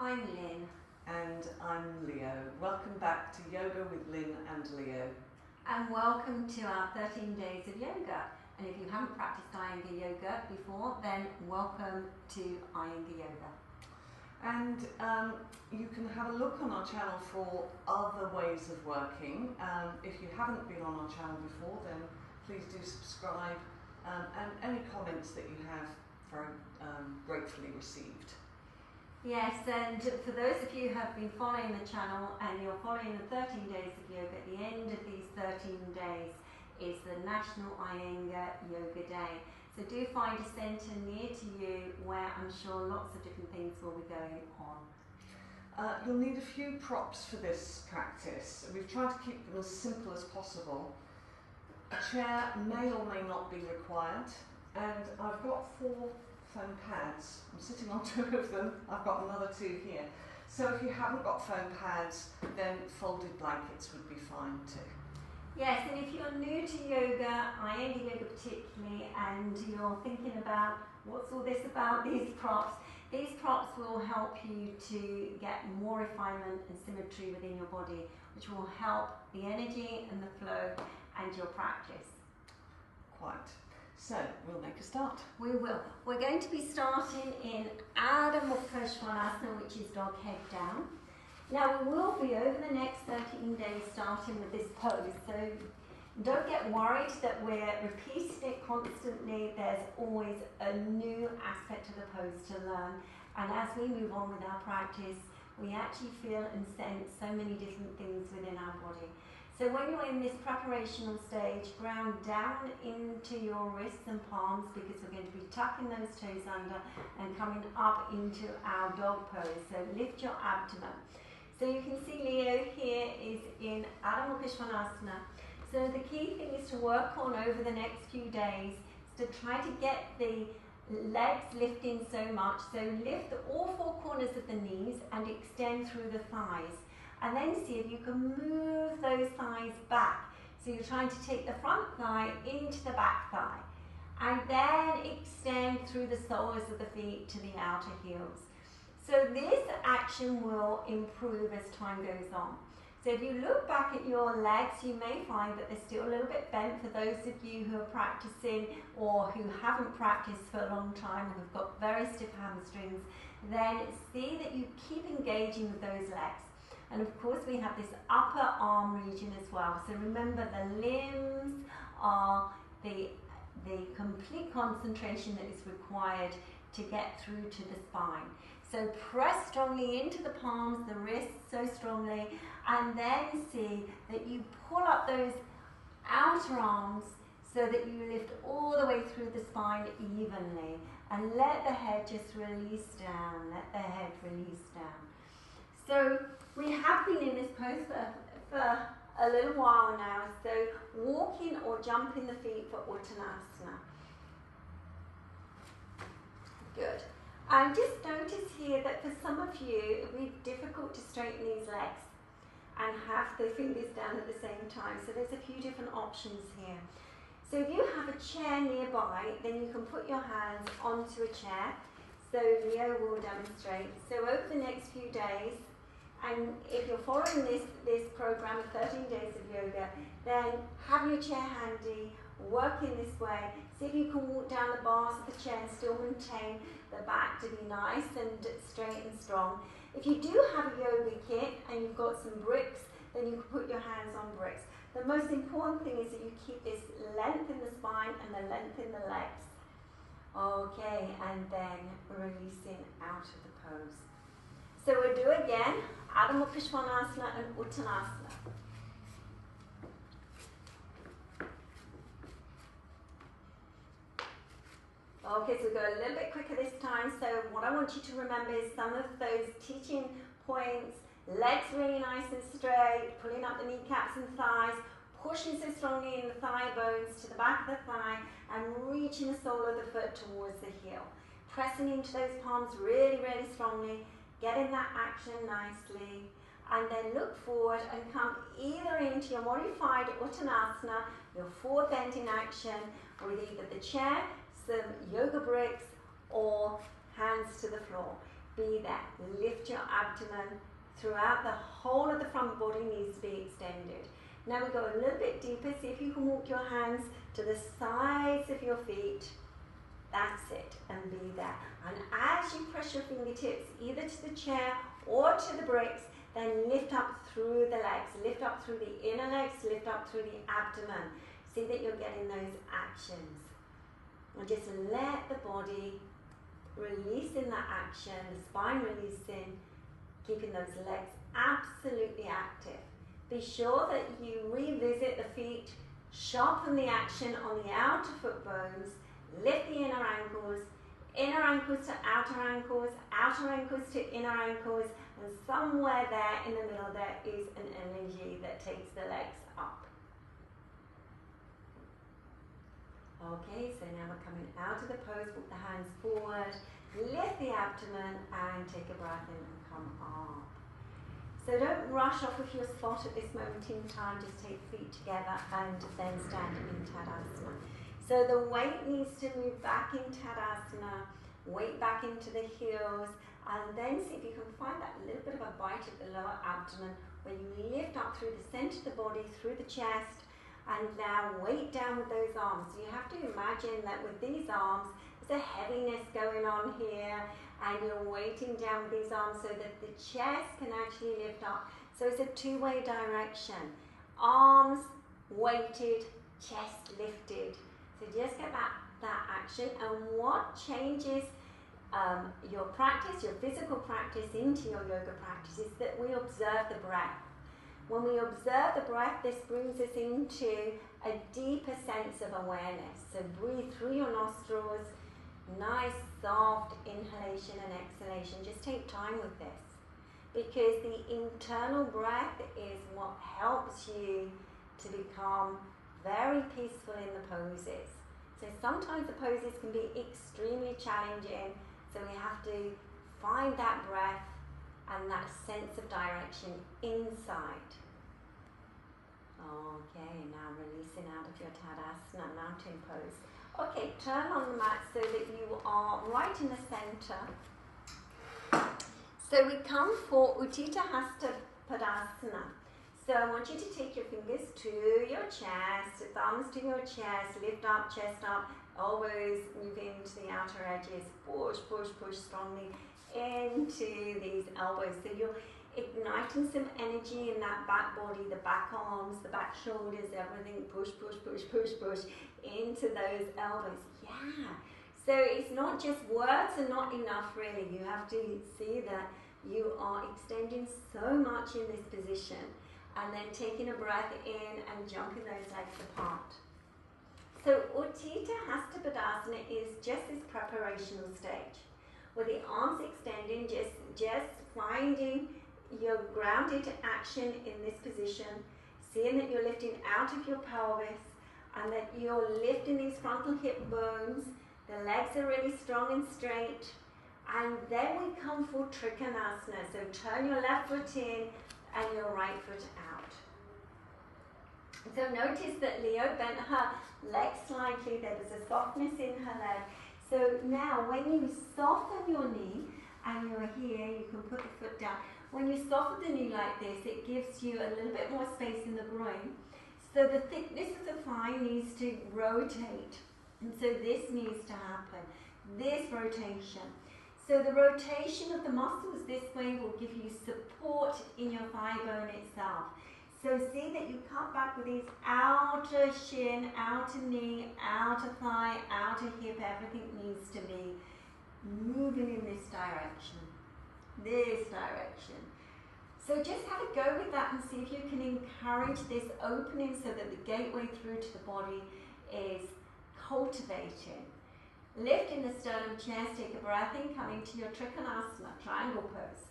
I'm Lynn. And I'm Leo. Welcome back to Yoga with Lynn and Leo. And welcome to our 13 days of yoga. And if you haven't practiced Iyengar yoga before, then welcome to Iyengar yoga. And you can have a look on our channel for other ways of working. If you haven't been on our channel before, then please do subscribe. And any comments that you have, very gratefully received. Yes, and for those of you who have been following the channel and you're following the 13 days of yoga, at the end of these 13 days is the National Iyengar Yoga Day. So do find a centre near to you where I'm sure lots of different things will be going on. You'll need a few props for this practice. We've tried to keep them as simple as possible. A chair may or may not be required, and I've got 4 foam pads. I'm sitting on 2 of them. I've got another 2 here. So if you haven't got foam pads, then folded blankets would be fine too. Yes, and if you're new to yoga, Iyengar yoga particularly, and you're thinking about what's all this about, these props will help you to get more refinement and symmetry within your body, which will help the energy and the flow and your practice. Quite. So, we'll make a start. We will. We're going to be starting in Adho Mukha Svanasana, which is dog head down. Now, we will be over the next 13 days starting with this pose, so don't get worried that we're repeating it constantly. There's always a new aspect of the pose to learn, and as we move on with our practice, we actually feel and sense so many different things within our body. So when you're in this preparational stage, ground down into your wrists and palms, because we're going to be tucking those toes under and coming up into our dog pose. So lift your abdomen. So you can see Leo here is in Adho Mukha Svanasana. So the key thing is to work on over the next few days is to try to get the legs lifting so much. So lift all 4 corners of the knees and extend through the thighs. And then see if you can move those thighs back. So you're trying to take the front thigh into the back thigh. And then extend through the soles of the feet to the outer heels. So this action will improve as time goes on. So if you look back at your legs, you may find that they're still a little bit bent for those of you who are practicing or who haven't practiced for a long time and have got very stiff hamstrings. Then see that you keep engaging with those legs. And of course we have this upper arm region as well. So remember, the limbs are the complete concentration that is required to get through to the spine. So press strongly into the palms, the wrists so strongly, and then see that you pull up those outer arms so that you lift all the way through the spine evenly. And let the head just release down, let the head release down. So we have been in this pose for a little while now, so walking or jumping the feet for Uttanasana. Good. And just notice here that for some of you, it will be difficult to straighten these legs and have the fingers down at the same time. So there's a few different options here. So if you have a chair nearby, then you can put your hands onto a chair. So Leo will demonstrate. So over the next few days, and if you're following this program of 13 days of yoga, then have your chair handy, work in this way. See if you can walk down the bars of the chair and still maintain the back to be nice and straight and strong. If you do have a yoga kit and you've got some bricks, then you can put your hands on bricks. The most important thing is that you keep this length in the spine and the length in the legs. Okay, and then releasing out of the pose. So we'll do again, Adho Mukha Svanasana and Uttanasana. Okay, so we'll go a little bit quicker this time. So what I want you to remember is some of those teaching points. Legs really nice and straight, pulling up the kneecaps and thighs, pushing so strongly in the thigh bones to the back of the thigh, and reaching the sole of the foot towards the heel. Pressing into those palms really, really strongly. Getting that action nicely, and then look forward and come either into your modified Uttanasana, your forward bending action, with either the chair, some yoga bricks, or hands to the floor. Be there. Lift your abdomen throughout the whole of the front body needs to be extended. Now we go a little bit deeper. See if you can walk your hands to the sides of your feet. That's it. And be there. And as you press your fingertips either to the chair or to the bricks, then lift up through the legs. Lift up through the inner legs. Lift up through the abdomen. See that you're getting those actions. And just let the body release in that action, the spine releasing, keeping those legs absolutely active. Be sure that you revisit the feet, sharpen the action on the outer foot bones, lift the inner ankles to outer ankles to inner ankles, and somewhere there in the middle there is an energy that takes the legs up. Okay, so now we're coming out of the pose, walk the hands forward, lift the abdomen and take a breath in and come up. So don't rush off of your spot at this moment in time, just take feet together and then stand in Tadasana. So the weight needs to move back in Tadasana, weight back into the heels, and then see if you can find that little bit of a bite at the lower abdomen where you lift up through the center of the body, through the chest, and now weight down with those arms. So you have to imagine that with these arms, there's a heaviness going on here, and you're weighting down with these arms so that the chest can actually lift up. So it's a two-way direction. Arms weighted, chest lifted. So just get that action. And what changes your practice, your physical practice into your yoga practice is that we observe the breath. When we observe the breath, this brings us into a deeper sense of awareness. So breathe through your nostrils, nice soft inhalation and exhalation. Just take time with this, because the internal breath is what helps you to become very peaceful in the poses. So sometimes the poses can be extremely challenging, so we have to find that breath and that sense of direction inside. Okay, now releasing out of your Tadasana, mountain pose. Okay, turn on the mat so that you are right in the center. So we come for Utthita Hasta Padasana. So I want you to take your fingers to your chest, thumbs to your chest, lift up, chest up, elbows moving to the outer edges, push, push, push strongly into these elbows. So you're igniting some energy in that back body, the back arms, the back shoulders, everything, push, push, push, push, push into those elbows. Yeah. So it's not just words are not enough really. You have to see that you are extending so much in this position, and then taking a breath in and jumping those legs apart. So Utthita Hasta Padasana is just this preparational stage, where the arms extending, just finding your grounded action in this position, seeing that you're lifting out of your pelvis and that you're lifting these frontal hip bones, the legs are really strong and straight, and then we come for Trikonasana. So turn your left foot in and your right foot out. So notice that Leo bent her leg slightly, there was a softness in her leg. So now when you soften your knee and you're here, you can put the foot down. When you soften the knee like this, it gives you a little bit more space in the groin. So the thickness of the thigh needs to rotate. And so this needs to happen, this rotation. So the rotation of the muscles this way will give you support in your thigh bone itself. So see that you cut back with these outer shin, outer knee, outer thigh, outer hip. Everything needs to be moving in this direction. This direction. So just have a go with that and see if you can encourage this opening so that the gateway through to the body is cultivating. Lifting the sternum chest, take a breath in, coming to your Trikonasana, triangle pose.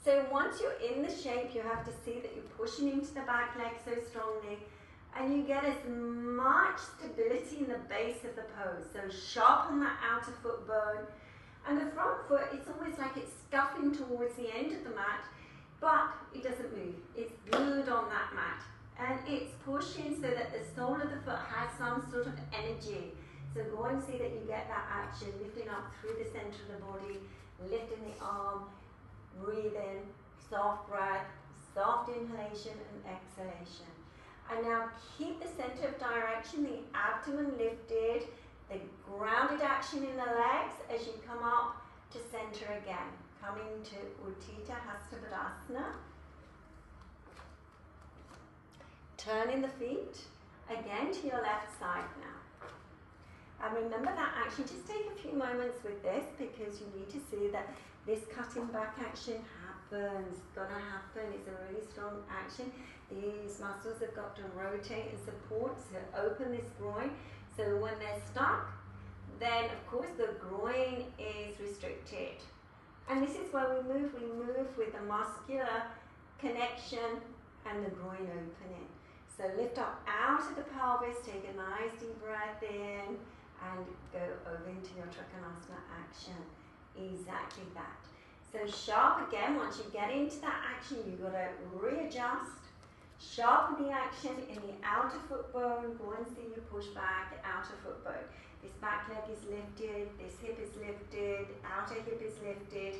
So once you're in the shape, you have to see that you're pushing into the back leg so strongly, and you get as much stability in the base of the pose. So sharpen that outer foot bone, and the front foot, it's almost like it's scuffing towards the end of the mat, but it doesn't move. It's glued on that mat, and it's pushing so that the sole of the foot has some sort of energy. So go and see that you get that action, lifting up through the center of the body, lifting the arm, breathe in, soft breath, soft inhalation and exhalation. And now keep the center of direction, the abdomen lifted, the grounded action in the legs as you come up to center again. Coming to Utthita Hasta Padasana. Turning the feet again to your left side now. And remember that action, just take a few moments with this because you need to see that this cutting back action happens. It's gonna happen, it's a really strong action. These muscles have got to rotate and support to open this groin. So when they're stuck, then of course the groin is restricted. And this is where we move with the muscular connection and the groin opening. So lift up out of the pelvis, take a nice deep breath in and go over into your Trikonasana action. Exactly that. So sharp again, once you get into that action, you've got to readjust. Sharpen the action in the outer foot bone. Go and see you push back, outer foot bone. This back leg is lifted, this hip is lifted, outer hip is lifted.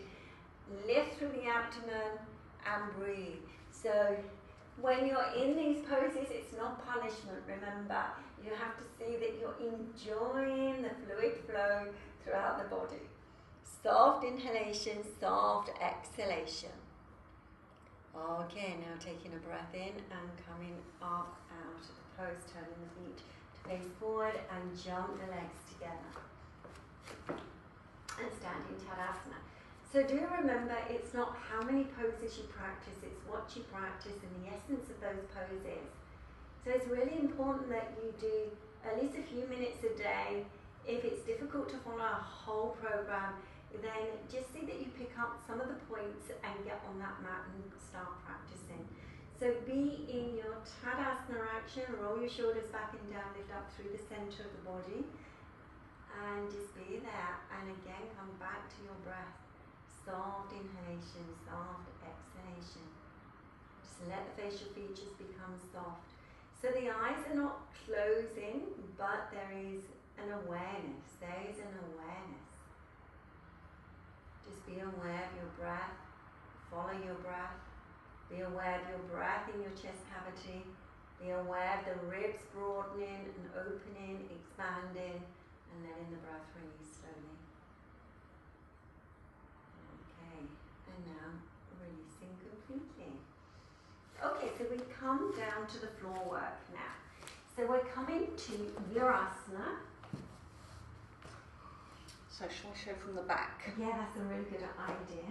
Lift through the abdomen and breathe. So when you're in these poses, it's not punishment, remember. You have to see that you're enjoying the fluid flow throughout the body. Soft inhalation, soft exhalation. Okay, now taking a breath in and coming up out of the pose, turning the feet to face forward and jump the legs together. And standing Tadasana. So do remember, it's not how many poses you practice, it's what you practice and the essence of those poses. So it's really important that you do at least a few minutes a day. If it's difficult to follow a whole program, then just see that you pick up some of the points and get on that mat and start practicing. So be in your Tadasana action, roll your shoulders back and down, lift up through the center of the body. And just be there. And again, come back to your breath. Soft inhalation, soft exhalation. Just let the facial features become soft. So the eyes are not closing, but there is an awareness. There is an awareness. Just be aware of your breath. Follow your breath. Be aware of your breath in your chest cavity. Be aware of the ribs broadening and opening, expanding, and letting the breath release slowly. Okay, and now releasing completely. Okay, so we come down to the floor work now. So we're coming to Virasana. So shall I show from the back? Yeah, that's a really good idea.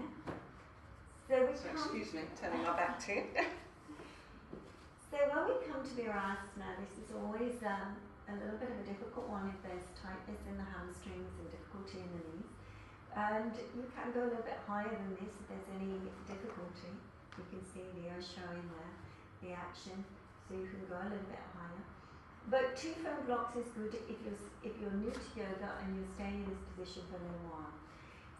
So excuse me, turning my back to you. So when we come to Virasana, this is always a little bit of a difficult one if there's tightness in the hamstrings and difficulty in the knees. And you can go a little bit higher than this if there's any difficulty. You can see Leo showing there the action, so you can go a little bit higher. But 2 phone blocks is good if you're new to yoga and you're staying in this position for a little while.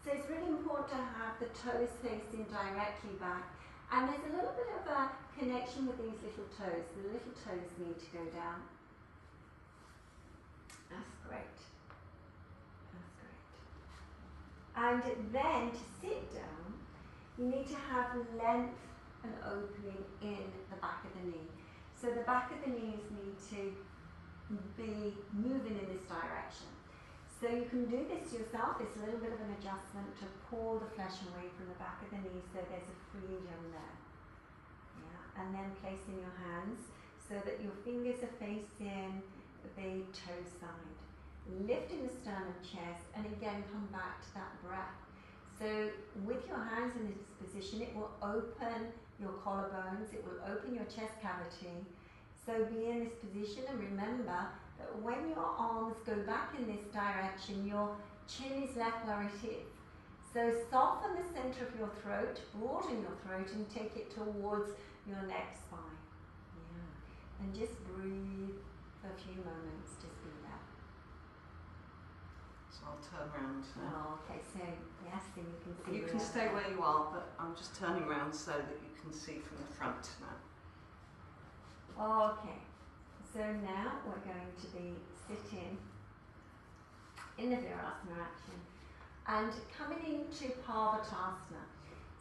So it's really important to have the toes facing directly back. And there's a little bit of a connection with these little toes. The little toes need to go down. That's great. That's great. And then to sit down, you need to have length and opening in the back of the knee. So the back of the knees need to be moving in this direction. So you can do this yourself. It's a little bit of an adjustment to pull the flesh away from the back of the knee so there's a freedom there. Yeah. And then placing your hands so that your fingers are facing the toe side. Lifting the sternum chest and again come back to that breath. So with your hands in this position, it will open your collarbones, it will open your chest cavity. So be in this position and remember that when your arms go back in this direction, your chin is left where it is. So soften the center of your throat, broaden your throat and take it towards your neck spine. Yeah. And just breathe for a few moments, just be there. So I'll turn around now. Oh, okay, so yes, so you can see. You can stay where you are, but I'm just turning around so that you can see from the front now. Okay, so now we're going to be sitting in the Virasana action. And coming into Parvatasana.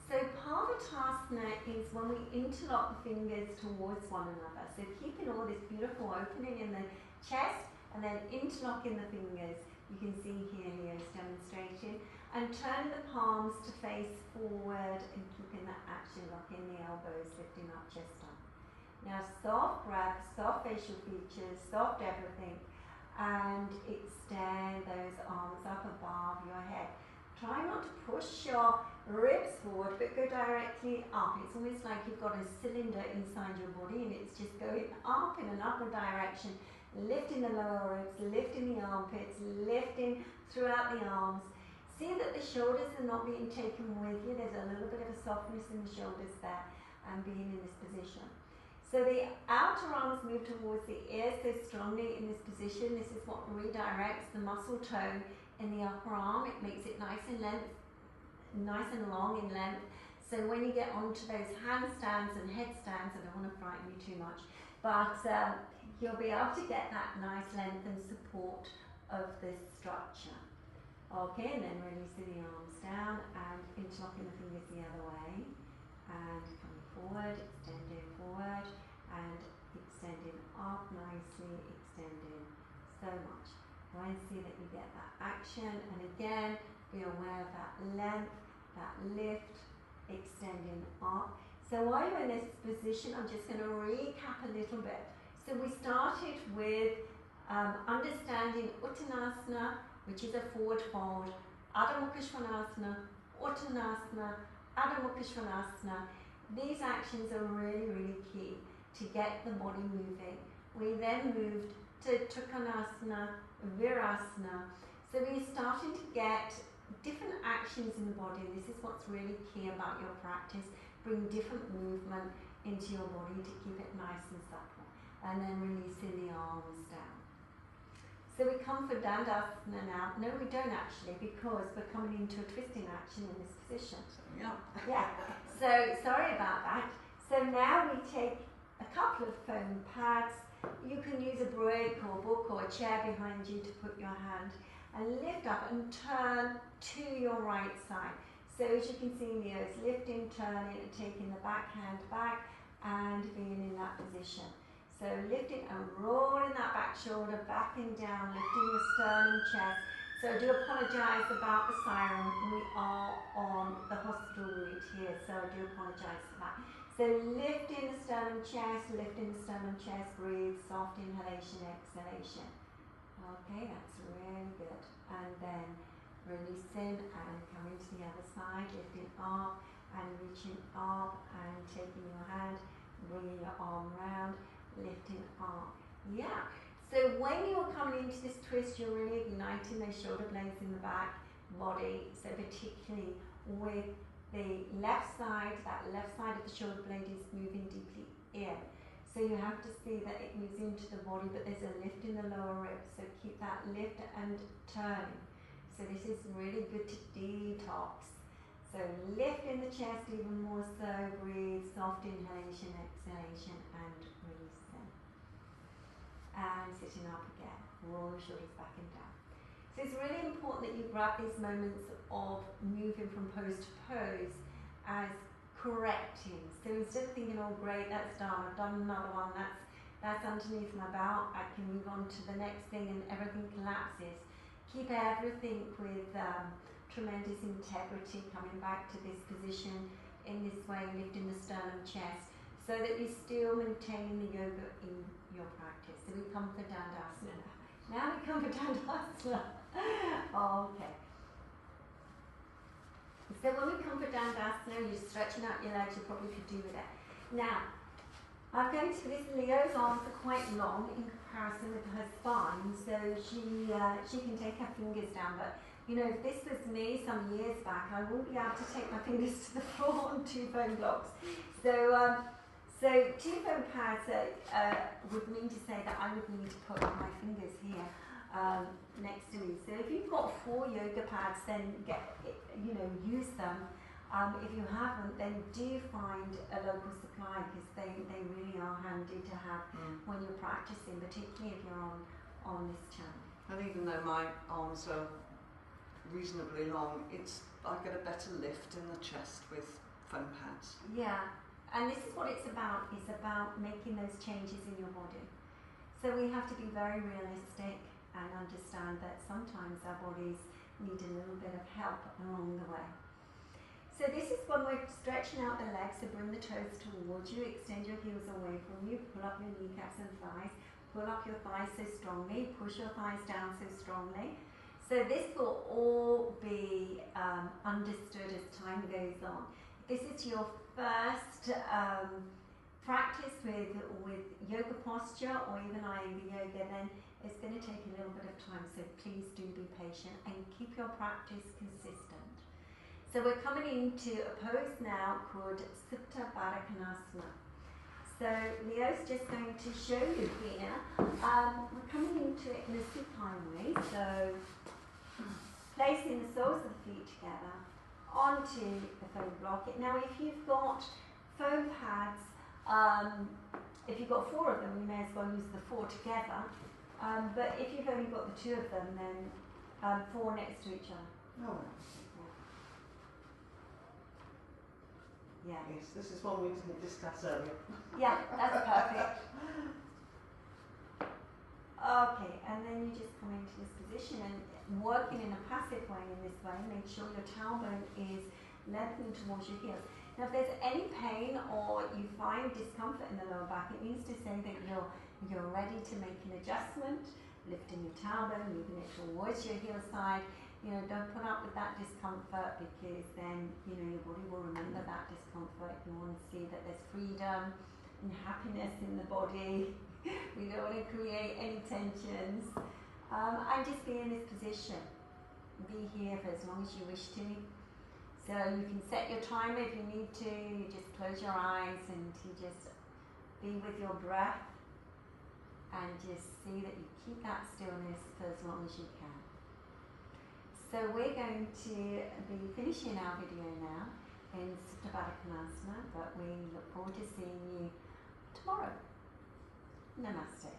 So Parvatasana is when we interlock the fingers towards one another. So keeping all this beautiful opening in the chest and then interlocking the fingers. You can see here Leo's demonstrating. And turning the palms to face forward and keeping that action, locking the elbows, lifting up, chest up. Now soft breath, soft facial features, soft everything. And extend those arms up above your head. Try not to push your ribs forward, but go directly up. It's almost like you've got a cylinder inside your body and it's just going up in an upward direction, lifting the lower ribs, lifting the armpits, lifting throughout the arms. See that the shoulders are not being taken with you. There's a little bit of a softness in the shoulders there and being in this position. So the outer arms move towards the ears so strongly in this position. This is what redirects the muscle tone in the upper arm. It makes it nice and long in length. So when you get onto those handstands and headstands, I don't want to frighten you too much, but you'll be able to get that nice length and support of this structure. Okay, and then releasing the arms down and interlocking the fingers the other way. And coming forward, extending forward, and extending up nicely, extending so much. Try and see that you get that action, and again, be aware of that length, that lift, extending up. So while you're in this position, I'm just going to recap a little bit. So we started with understanding Uttanasana, which is a forward fold, Adho Mukha Svanasana, Uttanasana, Adho Mukha Svanasana. These actions are really, really key to get the body moving. We then moved to Trikonasana, Virasana. So we're starting to get different actions in the body. This is what's really key about your practice. Bring different movement into your body to keep it nice and supple. And then releasing the arms down. So we come for Dandasana now. No, we don't actually, because we're coming into a twisting action in this position. Yeah. So sorry about that. So now we take a couple of foam pads. You can use a break or book or a chair behind you to put your hand and lift up and turn to your right side. So as you can see, Leo's lifting, turning, and taking the back hand back and being in that position. So lifting and rolling that back shoulder back and down, lifting the sternum, chest. So I do apologise about the siren. We are on the hospital route here, so I do apologise for that. So lifting the sternum, chest, breathe, soft inhalation, exhalation. Okay, that's really good. And then releasing and coming to the other side, lifting up and reaching up and taking your hand, bringing your arm round, lifting up. Yeah. So when you're coming into this twist, you're really igniting those shoulder blades in the back body. So particularly with the left side, that left side of the shoulder blade is moving deeply in. So you have to see that it moves into the body, but there's a lift in the lower ribs. So keep that lift and turning. So this is really good to detox. So lift in the chest even more so, breathe, soft inhalation, exhalation, and releasing. And sitting up again, roll the shoulders back and down. So it's really important that you grab these moments of moving from pose to pose as correcting. So instead of thinking, oh great, that's done, I've done another one, that's underneath my belt, I can move on to the next thing and everything collapses. Keep everything with tremendous integrity, coming back to this position in this way, lifting the sternum, chest, so that you're still maintaining the yoga in your practice. So we come for Dandasana now. Now we come for Dandasana. Okay. So when we come for Dandasana, you're stretching out your legs, you probably could do with it. Now, I'm going to, this Leo's arms are quite long in comparison with her spine, so she can take her fingers down, but you know, if this was me some years back, I wouldn't be able to take my fingers to the floor on 2 foam blocks. So 2 foam pads would mean to say that I would need to put my fingers here next to me. So if you've got 4 yoga pads, then use them. If you haven't, then do find a local supply, because they really are handy to have when you're practicing, particularly if you're on this channel. And even though my arms are reasonably long, I get a better lift in the chest with foam pads. Yeah, and this is what it's about. It's about making those changes in your body. So we have to be very realistic and understand that sometimes our bodies need a little bit of help along the way. So this is when we're stretching out the legs, so bring the toes towards you, extend your heels away from you, pull up your kneecaps and thighs, pull up your thighs so strongly, push your thighs down so strongly. So this will all be understood as time goes on. This is your first practice with yoga posture or even Iyengar yoga, then it's going to take a little bit of time, so please do be patient and keep your practice consistent. So we're coming into a pose now called Supta Baddha Konasana. So Leo's just going to show you here. We're coming into it in a supine way, so placing the soles of the feet together onto the foam block. Now if you've got foam pads, if you've got 4 of them, you may as well use the 4 together. But if you've only got the 2 of them, then 4 next to each other. Oh. Yeah. Yes, this is one we didn't discuss earlier. Yeah, that's perfect. Okay, and then you just come into this position and working in a passive way in this way, make sure your tailbone is lengthening towards your heels. Now if there's any pain or you find discomfort in the lower back, it means to say that you're ready to make an adjustment, lifting your tailbone, moving it towards your heel side. You know, don't put up with that discomfort because then, you know, your body will remember that discomfort. You want to see that there's freedom and happiness in the body. We don't want to create any tensions. And just be in this position. Be here for as long as you wish to. So you can set your timer if you need to. You just close your eyes and you just be with your breath and just see that you keep that stillness for as long as you can. So we're going to be finishing our video now in Supta Baddha Konasana, but we look forward to seeing you tomorrow. Namaste.